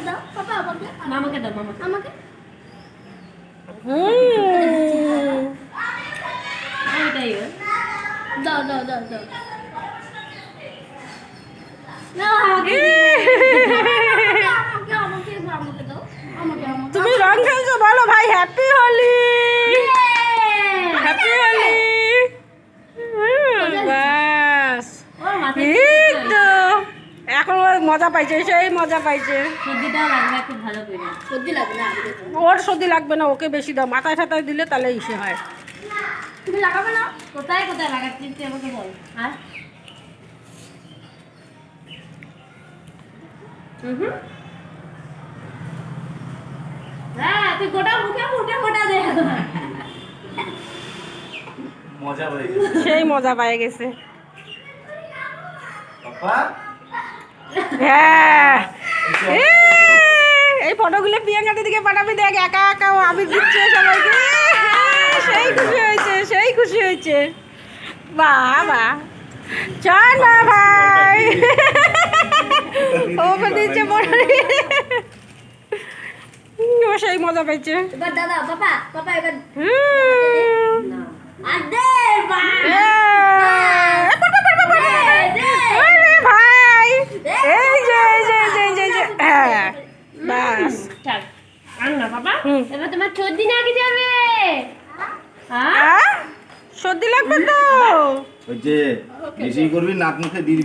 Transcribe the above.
দাও পাপা আমাকে মামাকে দাও মামাকে আমাকে ওইটাই দাও দাও দাও দাও না আমাকে আমাকে আমাকে আমাকে দাও আমাকে আমাকে তুমি রং খেলছো বলো ভাই হ্যাপি হোলি হ্যাপি হোলি বাস ওর মাথায় এই তো এখন ওর মজা পাইছে সেই মজা পাইছে সর্দিটাও লাগবে খুব ভালো করে সর্দি লাগে না আগে দেখো ওর সর্দি লাগবে না ওকে বেশি দাও মাথায় ঠাতায় দিলে তাহলে ইসে হয় তুমি লাগাবে না কোথায় কোথায় লাগাচ্ছিস তুই আমাকে বল আর হ্যাঁ তুই গোটা মুখে মুখে ফোটা দে মজা হয়ে গেছে সেই মজা পাই গেছে পাপা হ্যাঁ এই ফটোগুলো প্রিয়াঙ্কা দিদিকে পাঠাবি দেখ একা একা ও আবির দিচ্ছে সবাইকে সেই খুশি হয়েছে সেই খুশি হয়েছে বাহ বাহ চল না ভাই ওকে দিচ্ছে ও সেই মজা পাইছে এবার দাদা পাপা পাপা এবার হুম। আর দে বা আরে ভাই এই যে হ্যাঁ বাস চল আন না বাবা হুম। এবার তোমার সর্দি নাকি যাবে হ্যাঁ হ্যাঁ সর্দি লাগবে তো ওই যে বেশি করবি নাক মুখে দিবি